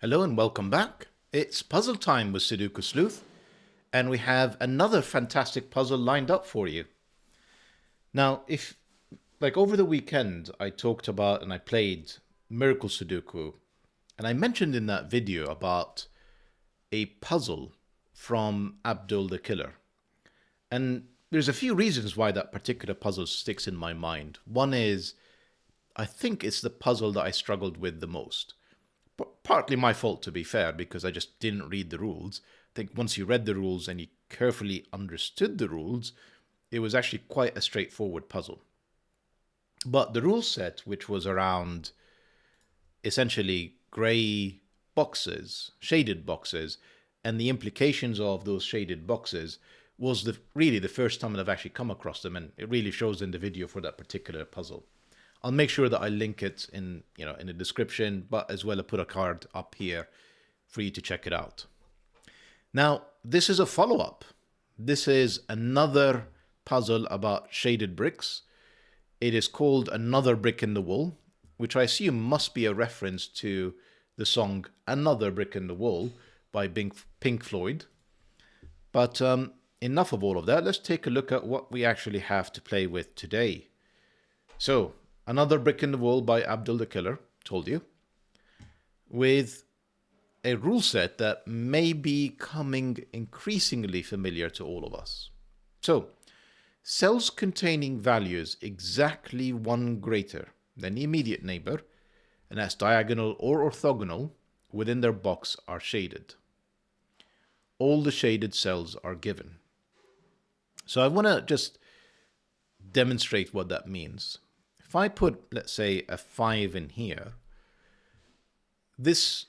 Hello and welcome back. It's puzzle time with Sudoku Sleuth, and we have another fantastic puzzle lined up for you. Now, over the weekend, I talked about and I played Miracle Sudoku, and I mentioned in that video about a puzzle from Abdul the Killer. And there's a few reasons why that particular puzzle sticks in my mind. One is, I think it's the puzzle that I struggled with the most. Partly my fault, to be fair, because I just didn't read the rules. I think once you read the rules and you carefully understood the rules, it was actually quite a straightforward puzzle. But the rule set, which was around essentially grey boxes, shaded boxes, and the implications of those shaded boxes was really the first time that I've actually come across them, and it really shows in the video for that particular puzzle. I'll make sure that I link it in the description, but as well I put a card up here for you to check it out. Now, this is a follow-up. This is another puzzle about shaded bricks. It is called Another Brick in the Wall, which I assume must be a reference to the song Another Brick in the Wall by Pink Floyd. But enough of all of that. Let's take a look at what we actually have to play with today. So, Another Brick in the Wall by Abdul the Killer, told you, with a rule set that may be becoming increasingly familiar to all of us. So, cells containing values exactly one greater than the immediate neighbor, and that's diagonal or orthogonal, within their box are shaded. All the shaded cells are given. So I want to just demonstrate what that means. If I put, let's say, a 5 in here, this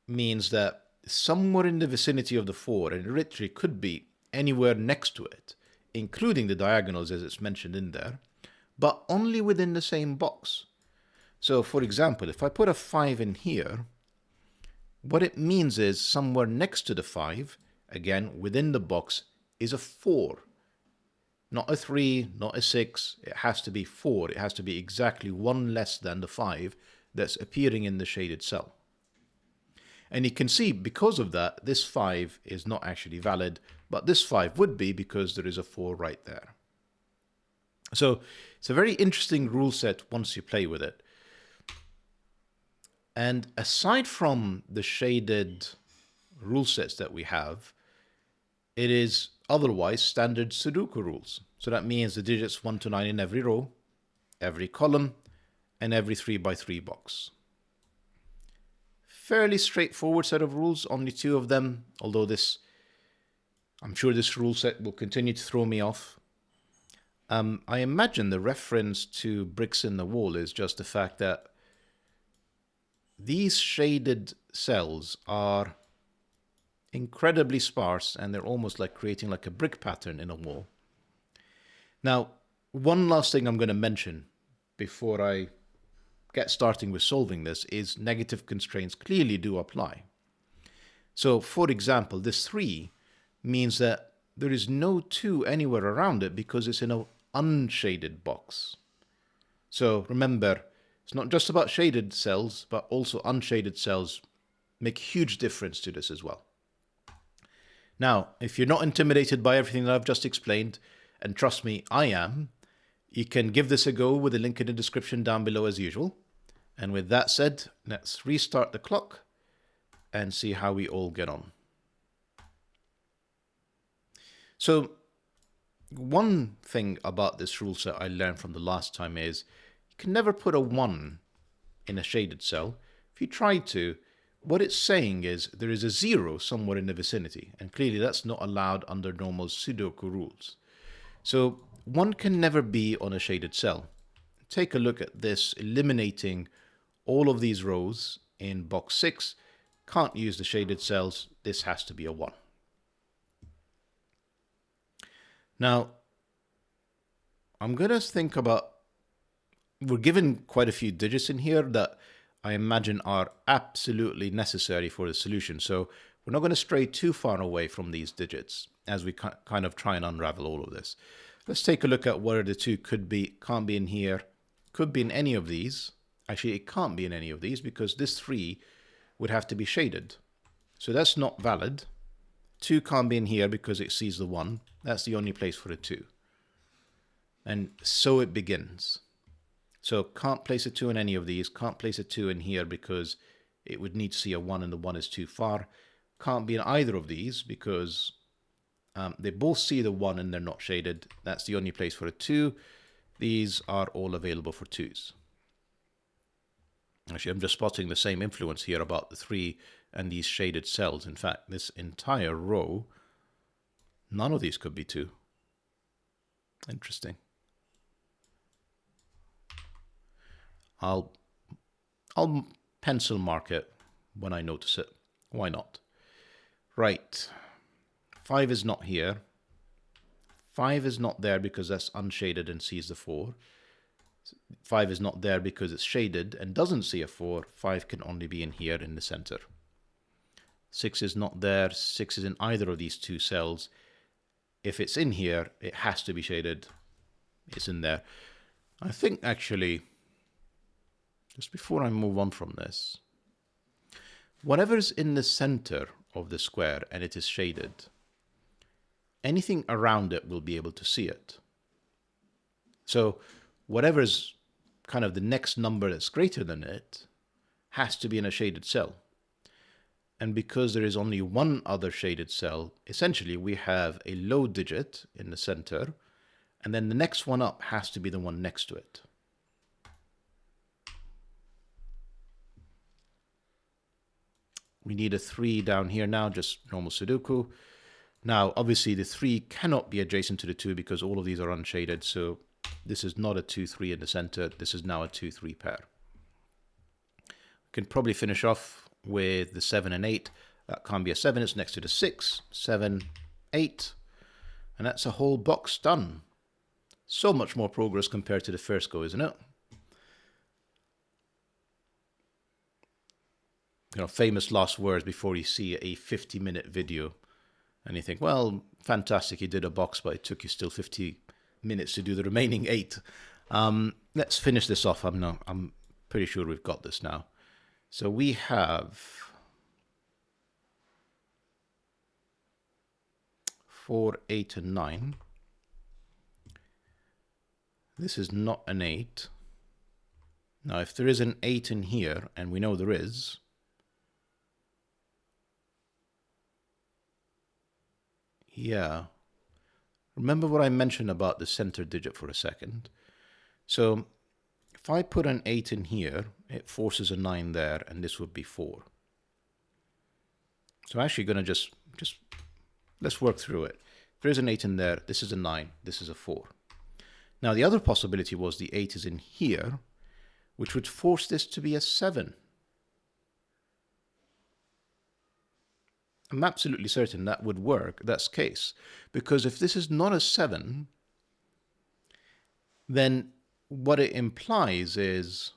means that somewhere in the vicinity of the 4, and it literally could be anywhere next to it, including the diagonals as it's mentioned in there, but only within the same box. So, for example, if I put a 5 in here, what it means is somewhere next to the 5, again, within the box, is a 4. Not a 3, not a 6, it has to be 4. It has to be exactly one less than the 5 that's appearing in the shaded cell. And you can see, because of that, this 5 is not actually valid, but this 5 would be because there is a 4 right there. So it's a very interesting rule set once you play with it. And aside from the shaded rule sets that we have, it is otherwise standard Sudoku rules. So that means the digits 1 to 9 in every row, every column, and every 3 by 3 box. Fairly straightforward set of rules, only 2 of them, although I'm sure this rule set will continue to throw me off. I imagine the reference to bricks in the wall is just the fact that these shaded cells are incredibly sparse, and they're almost like creating like a brick pattern in a wall. Now, one last thing I'm going to mention before I get starting with solving this is negative constraints clearly do apply. So, for example, this 3 means that there is no 2 anywhere around it because it's in an unshaded box. So remember, it's not just about shaded cells, but also unshaded cells make a huge difference to this as well. Now, if you're not intimidated by everything that I've just explained, and trust me, I am, you can give this a go with the link in the description down below as usual. And with that said, let's restart the clock and see how we all get on. So, one thing about this rule set I learned from the last time is you can never put a 1 in a shaded cell. If you try to, what it's saying is there is a 0 somewhere in the vicinity, and clearly that's not allowed under normal Sudoku rules. So 1 can never be on a shaded cell. Take a look at this, eliminating all of these rows in box 6. Can't use the shaded cells, this has to be a 1. Now, I'm going to think about, we're given quite a few digits in here that I imagine are absolutely necessary for the solution. So we're not going to stray too far away from these digits as we kind of try and unravel all of this. Let's take a look at where the 2 could be, can't be in here, could be in any of these. Actually, it can't be in any of these because this 3 would have to be shaded. So that's not valid. 2 can't be in here because it sees the 1. That's the only place for a 2. And so it begins. So can't place a 2 in any of these. Can't place a 2 in here because it would need to see a 1 and the 1 is too far. Can't be in either of these because they both see the 1 and they're not shaded. That's the only place for a 2. These are all available for 2s. Actually, I'm just spotting the same influence here about the 3 and these shaded cells. In fact, this entire row, none of these could be 2. Interesting. I'll pencil mark it when I notice it. Why not? Right. 5 is not here. 5 is not there because that's unshaded and sees the 4. 5 is not there because it's shaded and doesn't see a 4. 5 can only be in here in the center. 6 is not there. 6 is in either of these 2 cells. If it's in here, it has to be shaded. It's in there. I think actually, just before I move on from this, whatever's in the center of the square and it is shaded, anything around it will be able to see it. So whatever's kind of the next number that's greater than it has to be in a shaded cell. And because there is only one other shaded cell, essentially we have a low digit in the center, and then the next one up has to be the one next to it. We need a 3 down here now, just normal Sudoku. Now, obviously the 3 cannot be adjacent to the 2 because all of these are unshaded, so this is not a 2-3 in the center. This is now a 2-3 pair. We can probably finish off with the 7 and 8. That can't be a 7, it's next to the 6. 7, 8. And that's a whole box done. So much more progress compared to the first go, isn't it? You know, famous last words before you see a 50-minute video. And you think, well, fantastic, you did a box, but it took you still 50 minutes to do the remaining 8. Let's finish this off. I'm pretty sure we've got this now. So we have 4, 8, and 9. This is not an 8. Now, if there is an 8 in here, and we know there is, yeah. Remember what I mentioned about the center digit for a second. So if I put an 8 in here, it forces a 9 there, and this would be 4. So I'm actually going to just let's work through it. If there's an 8 in there, this is a 9, this is a 4. Now the other possibility was the 8 is in here, which would force this to be a 7. I'm absolutely certain that would work, that's case. Because if this is not a 7, then what it implies is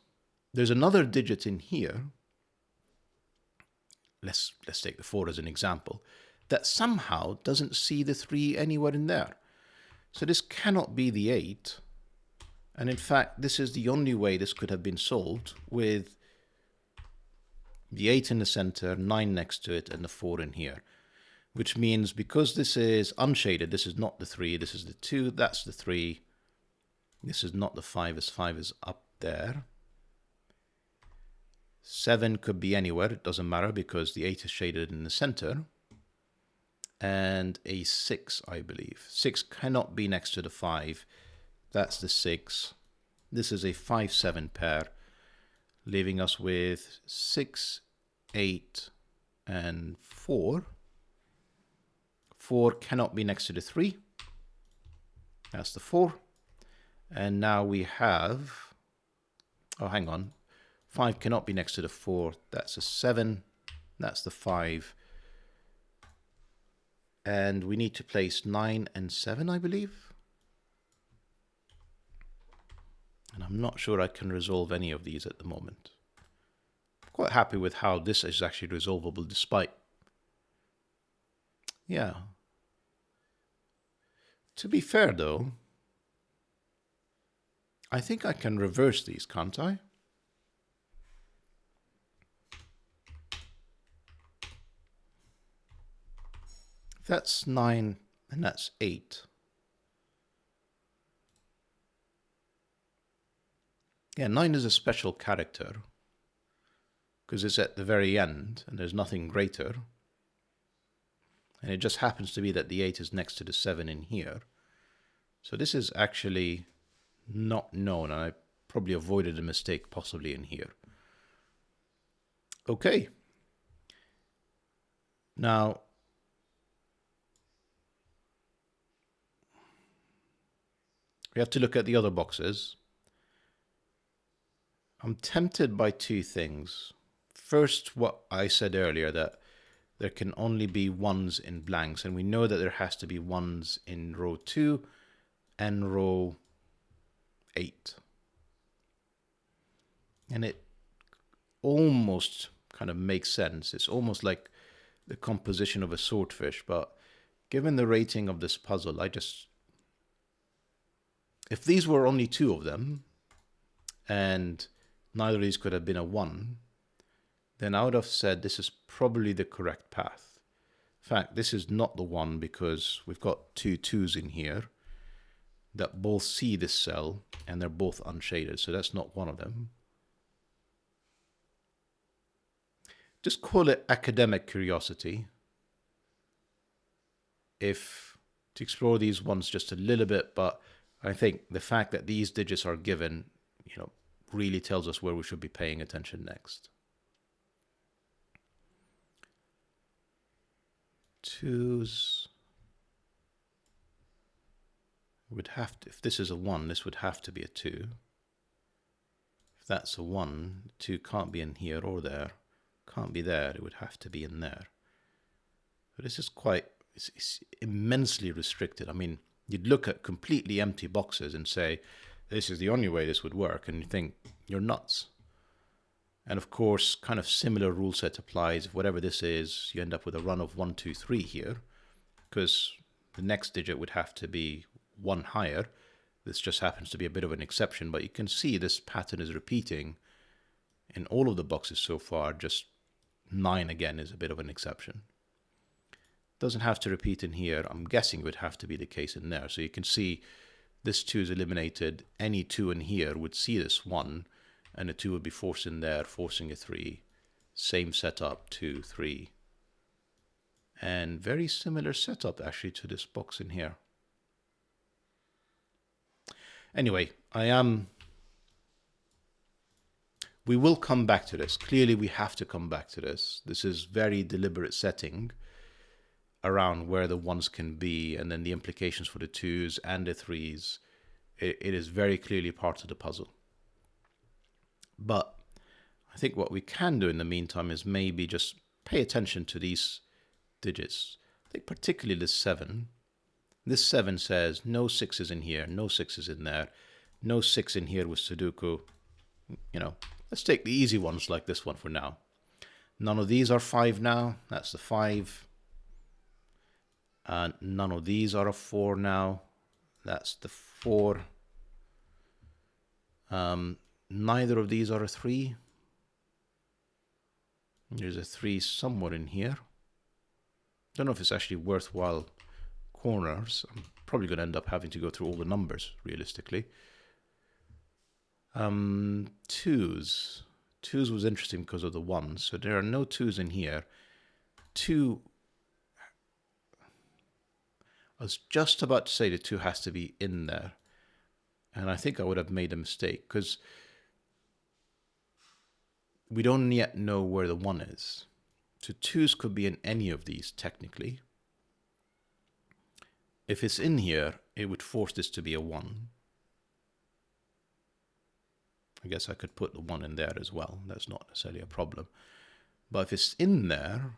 there's another digit in here. Let's take the 4 as an example, that somehow doesn't see the 3 anywhere in there. So this cannot be the 8. And in fact, this is the only way this could have been solved, with the 8 in the center, 9 next to it, and the 4 in here. Which means because this is unshaded, this is not the 3, this is the 2, that's the 3. This is not the 5, as 5 is up there. 7 could be anywhere, it doesn't matter because the 8 is shaded in the center. And a 6, I believe. 6 cannot be next to the 5. That's the 6. This is a 5-7 pair, leaving us with 6, 8, and 4. 4 cannot be next to the 3. That's the 4. And now we have, oh, hang on. 5 cannot be next to the 4. That's a 7. That's the 5. And we need to place 9 and 7, I believe. And I'm not sure I can resolve any of these at the moment. I'm quite happy with how this is actually resolvable despite... Yeah. To be fair though, I think I can reverse these, can't I? That's 9 and that's 8. Yeah, 9 is a special character because it's at the very end and there's nothing greater. And it just happens to be that the 8 is next to the 7 in here. So this is actually not known, and I probably avoided a mistake possibly in here. Okay. Now, we have to look at the other boxes. I'm tempted by two things. First, what I said earlier, that there can only be ones in blanks, and we know that there has to be ones in row 2 and row 8. And it almost kind of makes sense. It's almost like the composition of a swordfish, but given the rating of this puzzle, if these were only 2 of them, and neither of these could have been a 1, then I would have said this is probably the correct path. In fact, this is not the one because we've got 2 2s in here that both see this cell and they're both unshaded, so that's not one of them. Just call it academic curiosity. To explore these ones just a little bit, but I think the fact that these digits are given, really tells us where we should be paying attention next. 2s would have to, if this is a 1, this would have to be a 2. If that's a 1, 2 can't be in here or there. Can't be there, it would have to be in there. But this is it's immensely restricted. I mean, you'd look at completely empty boxes and say, this is the only way this would work, and you think, you're nuts. And of course, kind of similar rule set applies. If whatever this is, you end up with a run of 1, 2, 3 here, because the next digit would have to be 1 higher. This just happens to be a bit of an exception, but you can see this pattern is repeating in all of the boxes so far. Just 9 again is a bit of an exception. Doesn't have to repeat in here. I'm guessing it would have to be the case in there. So you can see this 2 is eliminated. Any 2 in here would see this 1, and a 2 would be forced in there, forcing a 3. Same setup, 2, 3. And very similar setup actually to this box in here. Anyway, we will come back to this. Clearly we have to come back to this. This is very deliberate setting around where the 1s can be, and then the implications for the 2s and the 3s. It is very clearly part of the puzzle. But I think what we can do in the meantime is maybe just pay attention to these digits. I think particularly this 7. This 7 says no 6s in here, no 6s in there, no 6 in here with Sudoku. Let's take the easy ones like this one for now. None of these are 5 now. That's the 5. None of these are a 4 now. That's the 4. Neither of these are a 3. There's a 3 somewhere in here. Don't know if it's actually worthwhile corners. I'm probably going to end up having to go through all the numbers, realistically. 2s. 2s was interesting because of the 1s. So there are no 2s in here. 2... I was just about to say the 2 has to be in there. And I think I would have made a mistake because we don't yet know where the 1 is. So 2s could be in any of these, technically. If it's in here, it would force this to be a 1. I guess I could put the 1 in there as well. That's not necessarily a problem. But if it's in there,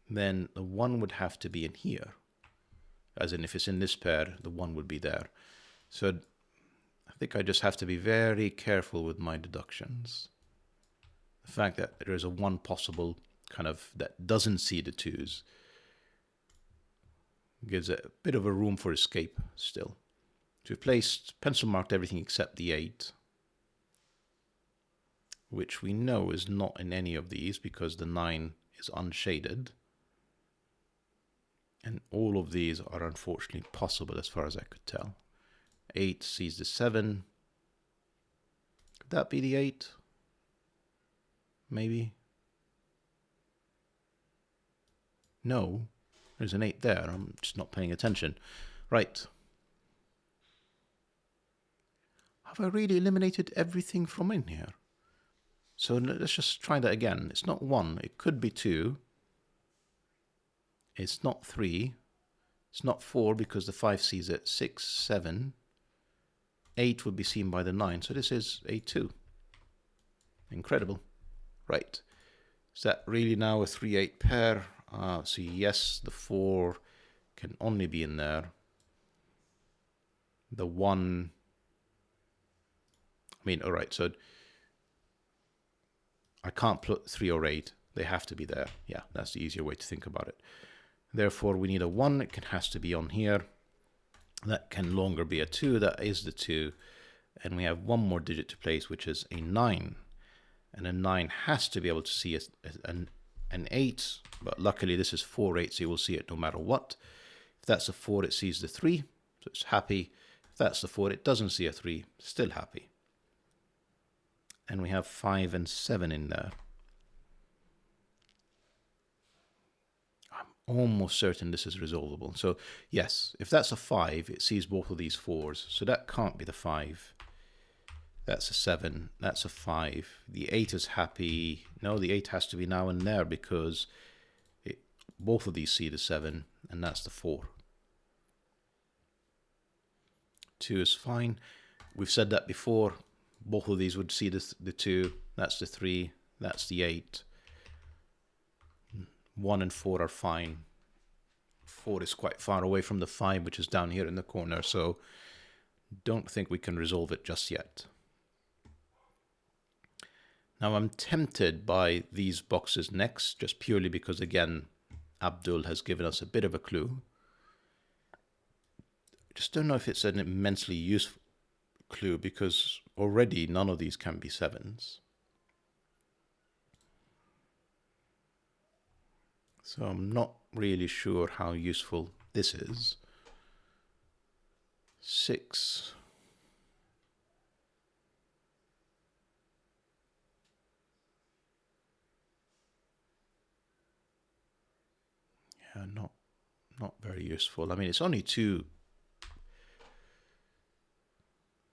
then the 1 would have to be in here. As in, if it's in this pair, the 1 would be there. So I think I just have to be very careful with my deductions. The fact that there is a 1 possible kind of that doesn't see the 2s gives a bit of a room for escape still. So we've placed, pencil marked everything except the 8, which we know is not in any of these because the 9 is unshaded. And all of these are unfortunately possible as far as I could tell. 8 sees the 7. Could that be the 8? Maybe. No, there's an 8 there. I'm just not paying attention. Right. Have I really eliminated everything from in here? So let's just try that again. It's not 1. It could be 2. It's not 3. It's not 4 because the 5 sees it. 6, 7. 8 would be seen by the 9. So this is a 2. Incredible. Right. Is that really now a 3-8 pair? So yes, the 4 can only be in there. The 1... I mean, all right, so I can't put 3 or 8. They have to be there. Yeah, that's the easier way to think about it. Therefore, we need a 1. It has to be on here. That can longer be a 2. That is the 2. And we have one more digit to place, which is a 9. And a 9 has to be able to see an 8. But luckily, this is 4, 8, so you will see it no matter what. If that's a 4, it sees the 3. So it's happy. If that's the 4, it doesn't see a 3. Still happy. And we have 5 and 7 in there. I'm almost certain this is resolvable. So yes, if that's a 5, it sees both of these 4s. So that can't be the 5. That's a 7. That's a 5. The 8 is happy. No, the 8 has to be now in there because both of these see the 7, and that's the 4. 2 is fine. We've said that before. Both of these would see the 2. That's the 3. That's the 8. 1 and 4 are fine. 4 is quite far away from the 5, which is down here in the corner. So don't think we can resolve it just yet. Now I'm tempted by these boxes next, just purely because, again, Abdul has given us a bit of a clue. I just don't know if it's an immensely useful clue because already none of these can be 7s. So I'm not really sure how useful this is. 6. Yeah, not very useful. I mean, it's only 2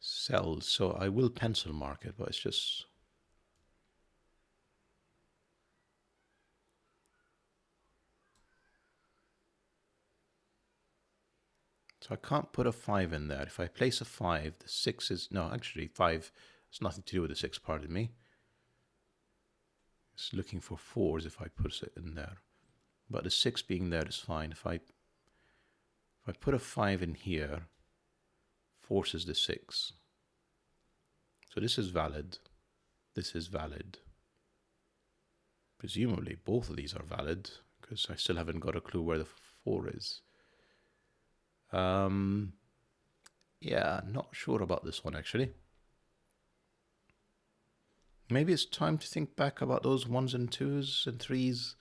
cells, so I will pencil mark it, but it's just... So I can't put a 5 in there. If I place a 5, the 6 is... No, actually, 5 has nothing to do with the 6, pardon me. It's looking for 4s if I put it in there. But the 6 being there is fine. If I put a 5 in here, forces the 6. So this is valid. This is valid. Presumably both of these are valid because I still haven't got a clue where the 4 is. Yeah, not sure about this one actually. Maybe it's time to think back about those 1s and 2s and 3s.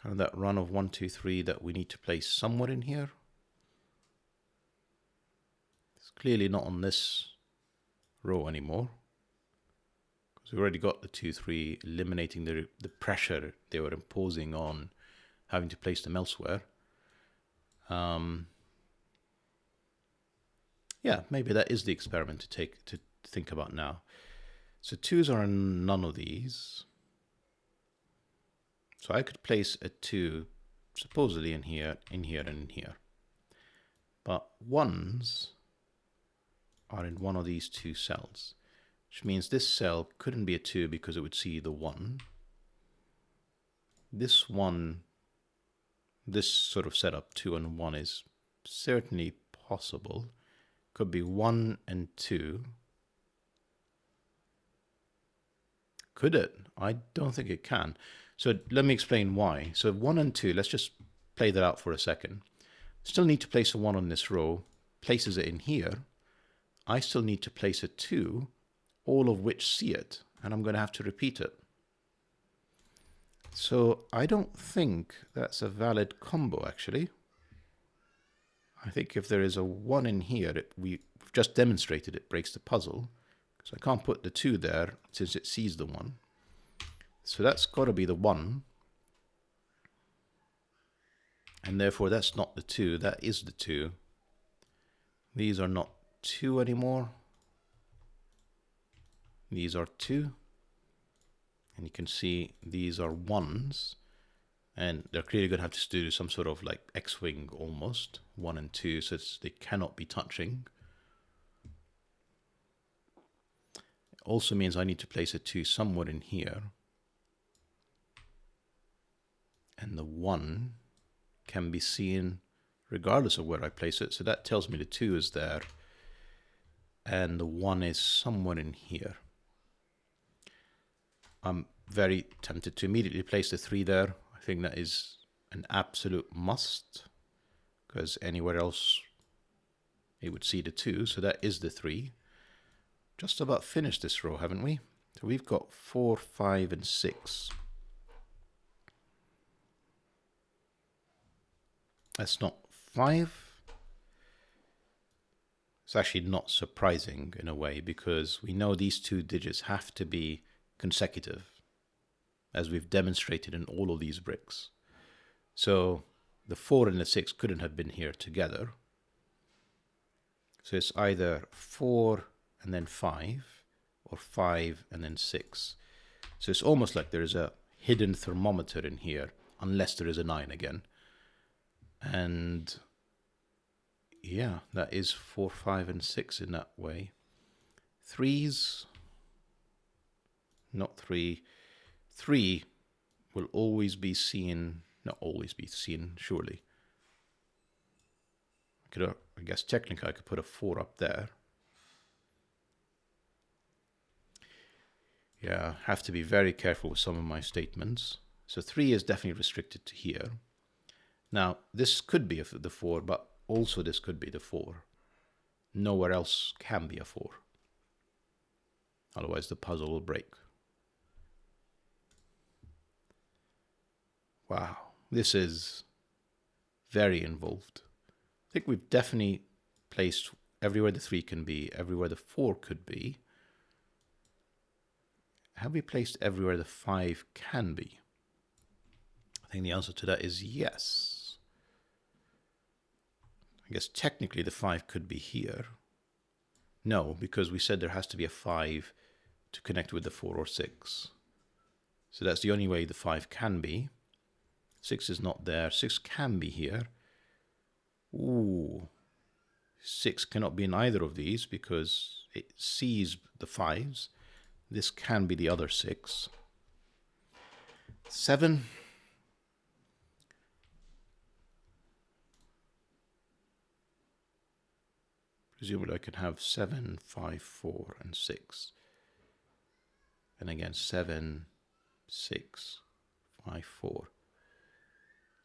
Kind of that run of 1, 2, 3 that we need to place somewhere in here. It's clearly not on this row anymore, because we've already got the 2, 3 eliminating the pressure they were imposing on having to place them elsewhere. Yeah, maybe that is the experiment to think about now. So 2s are in none of these. So I could place a 2 supposedly in here, and in here. But 1s are in one of these 2 cells, which means this cell couldn't be a 2 because it would see the 1. This one, this sort of setup, 2 and 1, is certainly possible. Could be 1 and 2. Could it? I don't think it can. So let me explain why. So 1 and 2, let's just play that out for a second. Still need to place a 1 on this row, places it in here. I still need to place a 2, all of which see it, and I'm going to have to repeat it. So I don't think that's a valid combo, actually. I think if there is a 1 in here, we've just demonstrated it breaks the puzzle. So I can't put the 2 there since it sees the 1. So that's got to be the 1. And therefore that's not the 2, that is the 2. These are not 2 anymore. These are 2. And you can see these are 1s. And they're clearly going to have to do some sort of like X-wing almost. 1 and 2, so they cannot be touching. It also means I need to place a 2 somewhere in here. And the 1 can be seen regardless of where I place it. So that tells me the 2 is there. And the 1 is somewhere in here. I'm very tempted to immediately place the 3 there. I think that is an absolute must, because anywhere else it would see the 2. So that is the 3. Just about finished this row, haven't we? So we've got 4, 5, and 6. That's not 5. It's actually not surprising in a way, because we know these 2 digits have to be consecutive, as we've demonstrated in all of these bricks. So the 4 and the 6 couldn't have been here together. So it's either 4 and then 5, or 5 and then 6. So it's almost like there's a hidden thermometer in here, unless there is a 9 again. And yeah, that is 4, 5, and 6 in that way. 3s, not 3. 3 will always be seen, not always be seen, surely. I guess technically I could put a 4 up there. Yeah, have to be very careful with some of my statements. So 3 is definitely restricted to here. Now, this could be the 4, but also this could be the 4. Nowhere else can be a 4. Otherwise the puzzle will break. Wow, this is very involved. I think we've definitely placed everywhere the 3 can be, everywhere the 4 could be. Have we placed everywhere the 5 can be? I think the answer to that is yes. I guess technically the 5 could be here. No, because we said there has to be a 5 to connect with the 4 or 6. So that's the only way the 5 can be. 6 is not there. 6 can be here. Ooh. 6 cannot be in either of these because it sees the 5s. This can be the other 6. 7. Presumably I can have 7, 5, 4, and 6. And again, 7, 6, 5, 4.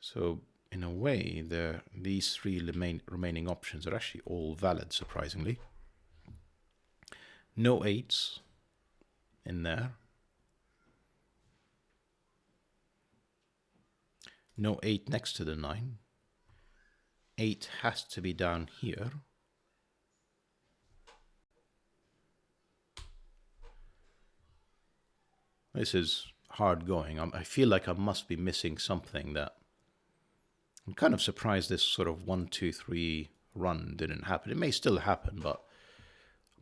So in a way, these 3 remaining options are actually all valid, surprisingly. No 8s in there. No 8 next to the 9. 8 has to be down here. This is hard going. I feel like I must be missing something that... I'm kind of surprised this sort of 1, 2, 3 run didn't happen. It may still happen, but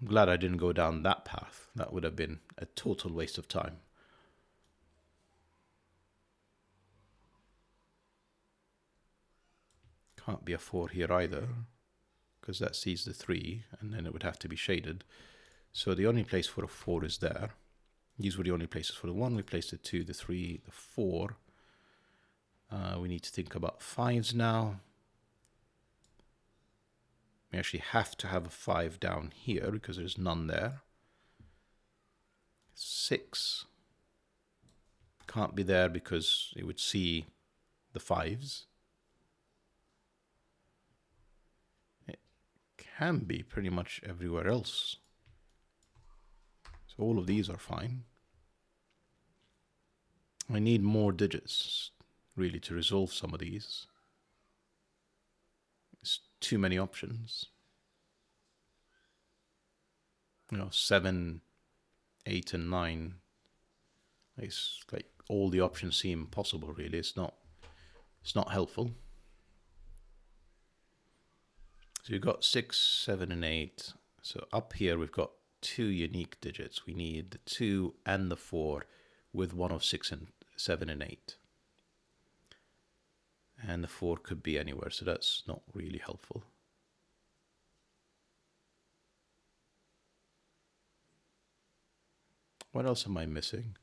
I'm glad I didn't go down that path. That would have been a total waste of time. Can't be a 4 here either, because that sees the 3, and then it would have to be shaded. So the only place for a 4 is there. These were the only places for the 1. We placed the 2, the 3, the 4. We need to think about 5s now. We actually have to have a 5 down here because there's none there. 6 can't be there because it would see the 5s. It can be pretty much everywhere else. So all of these are fine. I need more digits, really, to resolve some of these. It's too many options. 7, 8, and 9. It's like all the options seem possible, really. It's not helpful. So you've got 6, 7, and 8. So up here we've got 2 unique digits. We need the 2 and the 4 with one of 6 and 7 and 8. And the 4 could be anywhere, so that's not really helpful. What else am I missing?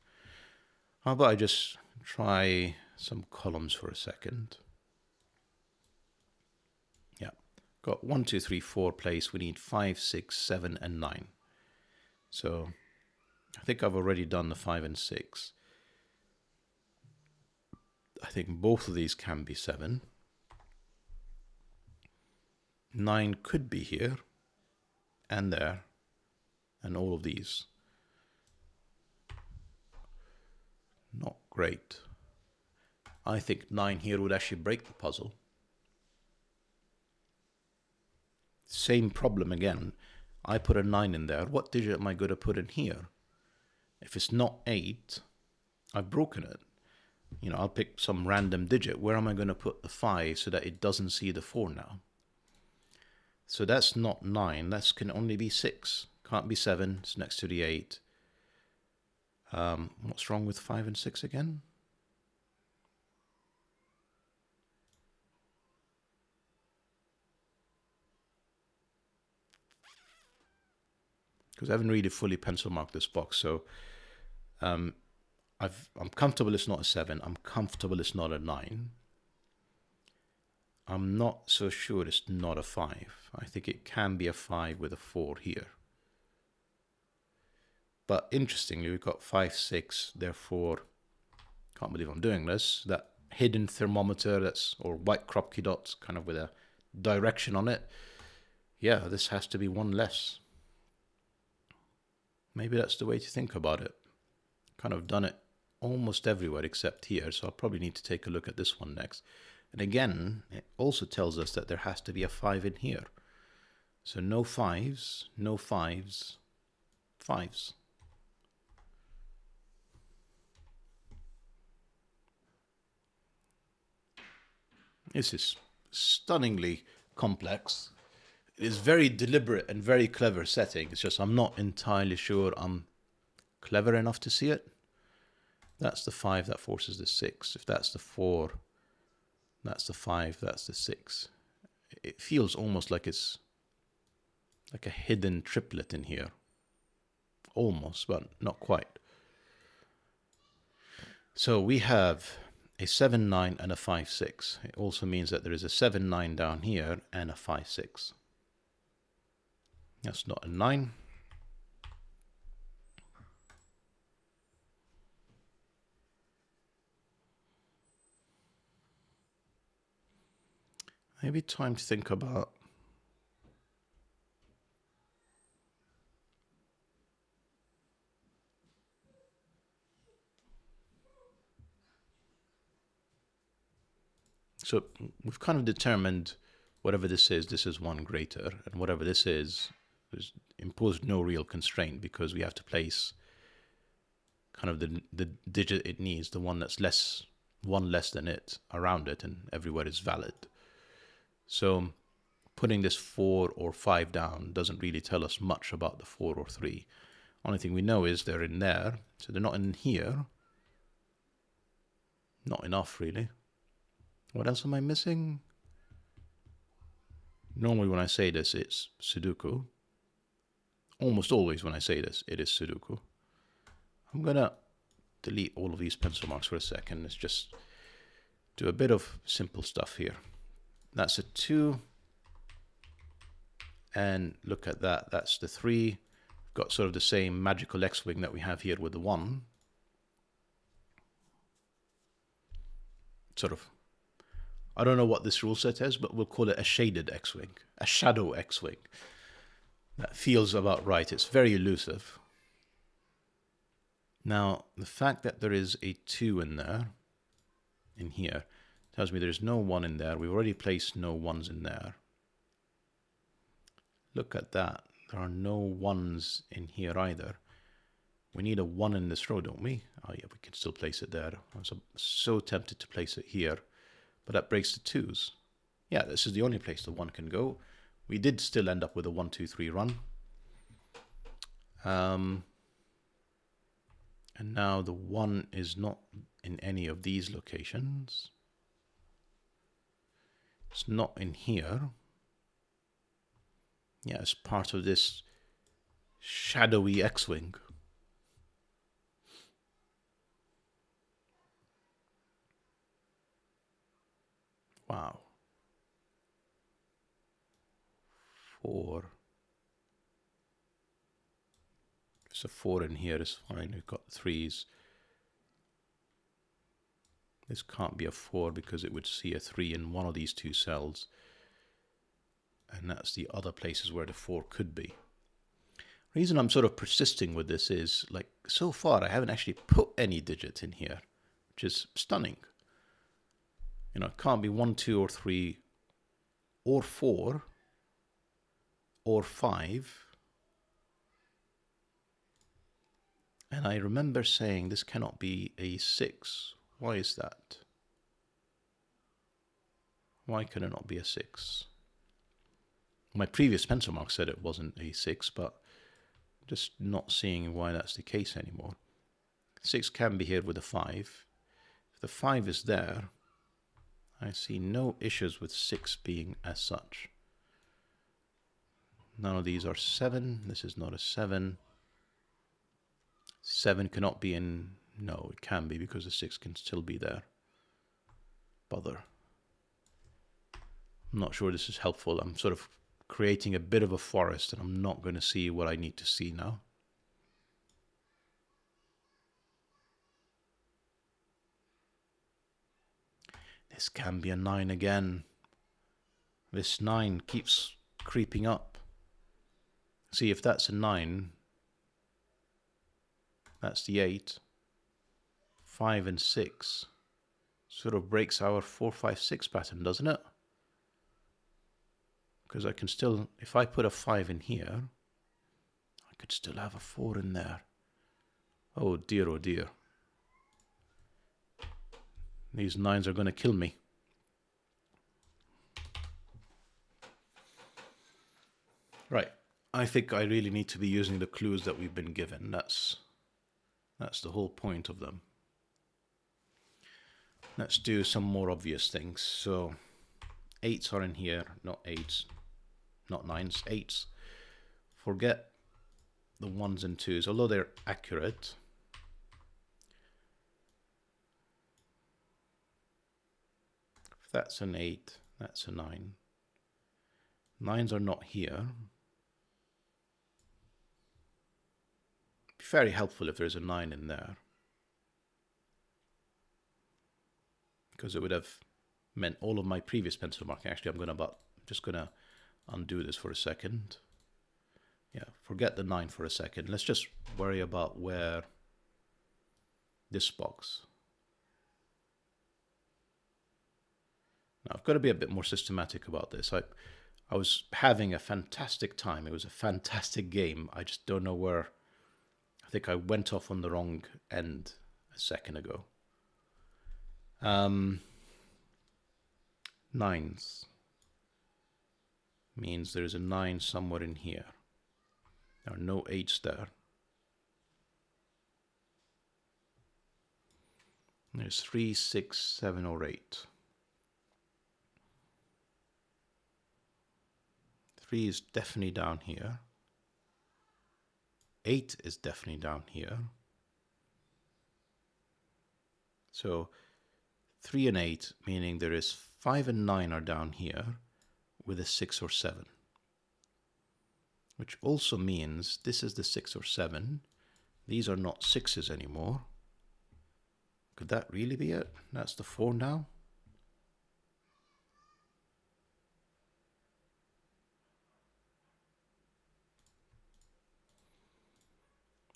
How about I just try some columns for a second? Yeah, got 1, 2, 3, 4 place. We need 5, 6, 7, and 9. So I think I've already done the 5 and 6. I think both of these can be 7. 9 could be here and there, and all of these. Not great. I think 9 here would actually break the puzzle. Same problem again. I put a 9 in there. What digit am I going to put in here? If it's not 8, I've broken it. I'll pick some random digit. Where am I going to put the 5 so that it doesn't see the 4 now? So that's not 9. That can only be 6. Can't be 7. It's next to the 8. What's wrong with 5 and 6 again? Because I haven't really fully pencil marked this box, so I'm comfortable it's not a 7. I'm comfortable it's not a 9. I'm not so sure it's not a 5. I think it can be a 5 with a 4 here. But interestingly, we've got 5, 6, therefore, can't believe I'm doing this, that hidden thermometer, or white Kropke dots, kind of with a direction on it. Yeah, this has to be 1 less. Maybe that's the way to think about it. Kind of done it almost everywhere except here, so I'll probably need to take a look at this one next. And again, it also tells us that there has to be a 5 in here. So no 5s, no 5s, 5s. This is stunningly complex. It is very deliberate and very clever setting. It's just I'm not entirely sure I'm clever enough to see it. That's the 5, that forces the 6. If that's the 4, that's the 5, that's the 6. It feels almost like it's like a hidden triplet in here. Almost, but not quite. So we have a 7, 9 and a 5, 6. It also means that there is a 7, 9 down here and a 5, 6. That's not a 9. Maybe time to think about so we've kind of determined whatever this is 1 greater, and whatever this is imposed no real constraint because we have to place kind of the digit it needs, the one that's 1 less than it, around it, and everywhere is valid. So putting this 4 or 5 down doesn't really tell us much about the 4 or 3. Only thing we know is they're in there, so they're not in here. Not enough, really. What else am I missing? Normally when I say this, it's Sudoku. Almost always when I say this, it is Sudoku. I'm going to delete all of these pencil marks for a second. Let's just do a bit of simple stuff here. That's a 2. And look at that. That's the 3. Got sort of the same magical X-wing that we have here with the 1. Sort of. I don't know what this rule set is, but we'll call it a shaded X-wing. A shadow X-wing. That feels about right. It's very elusive. Now, the fact that there is a 2 in there, in here, tells me there's no 1 in there. We've already placed no 1s in there. Look at that. There are no 1s in here either. We need a 1 in this row, don't we? Oh yeah, we can still place it there. I was so tempted to place it here, but that breaks the 2s. Yeah, this is the only place the 1 can go. We did still end up with a 1, 2, 3 run. And now the 1 is not in any of these locations. It's not in here. Yeah, it's part of this shadowy X-Wing. Wow. 4. There's a 4 in here, it's fine. We've got 3s. This can't be a 4 because it would see a 3 in one of these 2 cells. And that's the other places where the 4 could be. The reason I'm sort of persisting with this is, like, so far I haven't actually put any digits in here, which is stunning. You know, it can't be 1, 2, or 3, or 4, or 5. And I remember saying this cannot be a 6. Why is that? Why can it not be a 6? My previous pencil mark said it wasn't a 6, but just not seeing why that's the case anymore. 6 can be here with a 5. If the 5 is there, I see no issues with 6 being as such. None of these are 7. This is not a 7. 7 cannot be in... No, it can be because the 6 can still be there. Bother. I'm not sure this is helpful. I'm sort of creating a bit of a forest and I'm not going to see what I need to see now. This can be a 9 again. This 9 keeps creeping up. See, if that's a 9, that's the 8. 5 and 6 sort of breaks our 4, 5, 6 pattern, doesn't it? Because I can still, if I put a 5 in here, I could still have a 4 in there. Oh dear, oh dear. These 9s are going to kill me. Right. I think I really need to be using the clues that we've been given. That's the whole point of them. Let's do some more obvious things. So 8s are in here, not 8s, not 9s, 8s. Forget the 1s and 2s, although they're accurate. If that's an 8, that's a 9. 9s are not here. Be very helpful if there's a 9 in there, because it would have meant all of my previous pencil marking. Actually, I'm just gonna undo this for a second. Yeah, forget the 9 for a second. Let's just worry about where this box. Now I've got to be a bit more systematic about this. I was having a fantastic time. It was a fantastic game. I just don't know where. I think I went off on the wrong end a second ago. 9s means there's a 9 somewhere in here. There are no 8s there. There's 3, 6, 7, or 8. 3 is definitely down here. 8 is definitely down here. So 3 and 8, meaning there is 5 and 9 are down here with a 6 or 7. Which also means this is the 6 or 7. These are not 6s anymore. Could that really be it? That's the 4 now?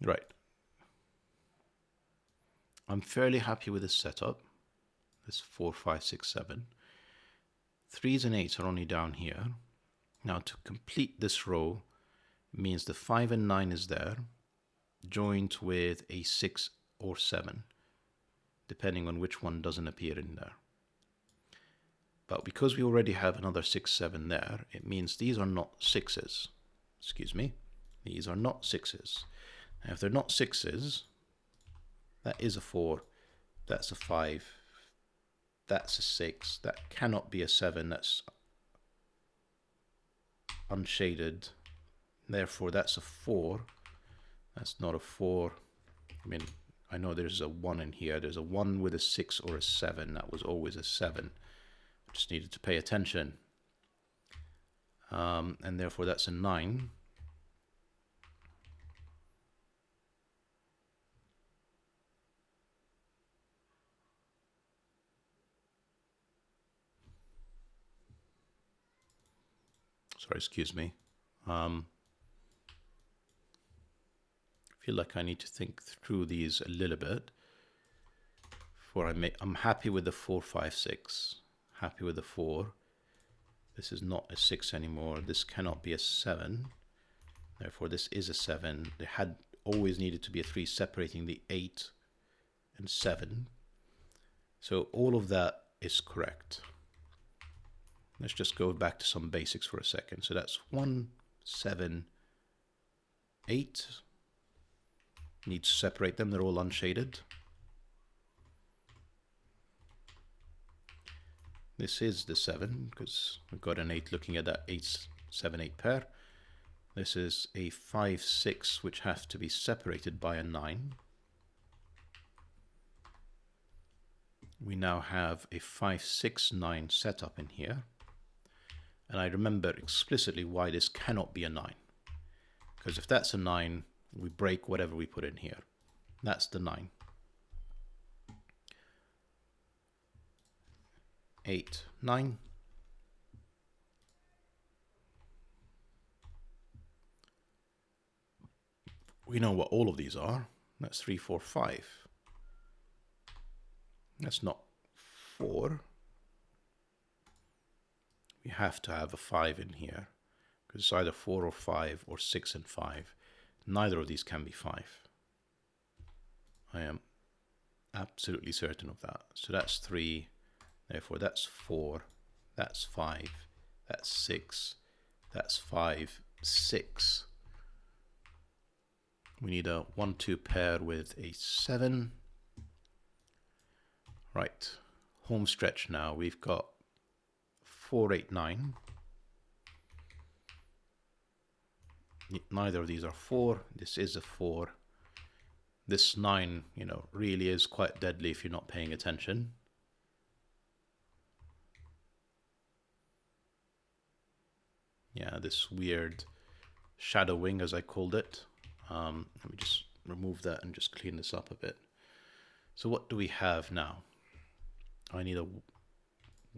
Right. I'm fairly happy with this setup. This 4, 5, 6, 7. 3s and 8s are only down here. Now to complete this row means the 5 and 9 is there, joined with a 6 or 7, depending on which one doesn't appear in there. But because we already have another 6, 7 there, it means these are not 6s. Excuse me. These are not 6s. Now if they're not 6s, that is a 4, that's a 5, that's a 6, that cannot be a 7, that's unshaded, therefore that's a 4, that's not a 4. I mean, I know there's a 1 in here, there's a 1 with a 6 or a 7, that was always a 7. Just needed to pay attention. And therefore that's a 9. Sorry, excuse me. I feel like I need to think through these a little bit. I'm happy with the 4, 5, 6. Happy with the 4. This is not a 6 anymore. This cannot be a 7. Therefore, this is a 7. There had always needed to be a 3 separating the 8 and 7. So all of that is correct. Let's just go back to some basics for a second. So that's 1, 7, 8. Need to separate them. They're all unshaded. This is the 7 because we've got an 8 looking at that 8, 7, 8 pair. This is a 5, 6 which have to be separated by a 9. We now have a 5, 6, 9 setup in here. And I remember explicitly why this cannot be a 9. Because if that's a 9, we break whatever we put in here. That's the 9. 8, 9. We know what all of these are. That's 3, 4, 5. That's not 4. We have to have a 5 in here, because it's either 4 or 5 or 6 and 5. Neither of these can be 5. I am absolutely certain of that. So that's 3, therefore that's 4, that's 5, that's 6, that's 5, 6. We need a 1, 2 pair with a 7. Right, home stretch now. We've got 4, 8, 9. Neither of these are 4. This is a 4. This 9, really is quite deadly if you're not paying attention. Yeah, this weird shadowing, as I called it. Let me just remove that and just clean this up a bit. So what do we have now? I need a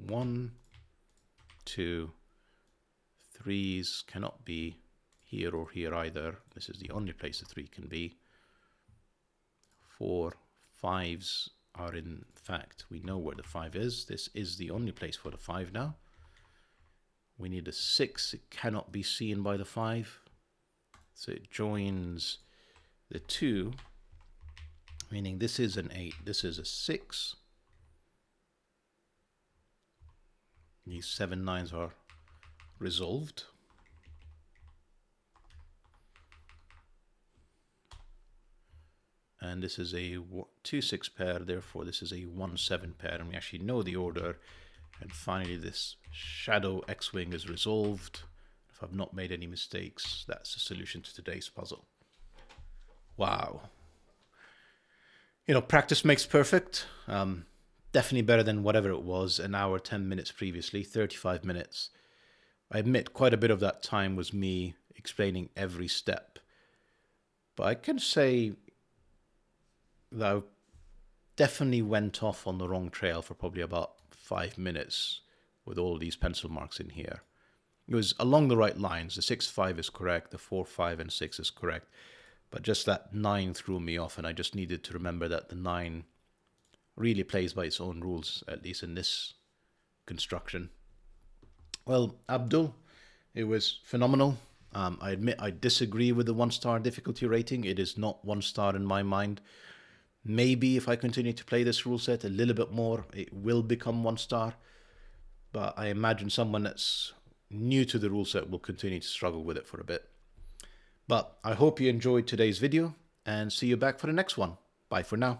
1, 2, 3s cannot be here or here either. This is the only place the 3 can be. 4, 5s are in fact, we know where the 5 is. This is the only place for the 5 now. We need a 6. It cannot be seen by the 5. So it joins the 2, meaning this is an 8, this is a 6. These 7 9s are resolved. And this is a 2 6 pair, therefore this is a 1 7 pair, and we actually know the order. And finally this shadow X-wing is resolved. If I've not made any mistakes, that's the solution to today's puzzle. Wow. Practice makes perfect. Definitely better than whatever it was, an hour, 10 minutes previously, 35 minutes. I admit quite a bit of that time was me explaining every step. But I can say that I definitely went off on the wrong trail for probably about 5 minutes with all these pencil marks in here. It was along the right lines. The 6, 5 is correct. The 4, 5, and 6 is correct. But just that 9 threw me off, and I just needed to remember that the 9 really plays by its own rules, at least in this construction. Well, Abdul, it was phenomenal. I admit I disagree with the 1-star difficulty rating. It is not 1 star in my mind. Maybe if I continue to play this rule set a little bit more, it will become 1 star. But I imagine someone that's new to the rule set will continue to struggle with it for a bit. But I hope you enjoyed today's video and see you back for the next one. Bye for now.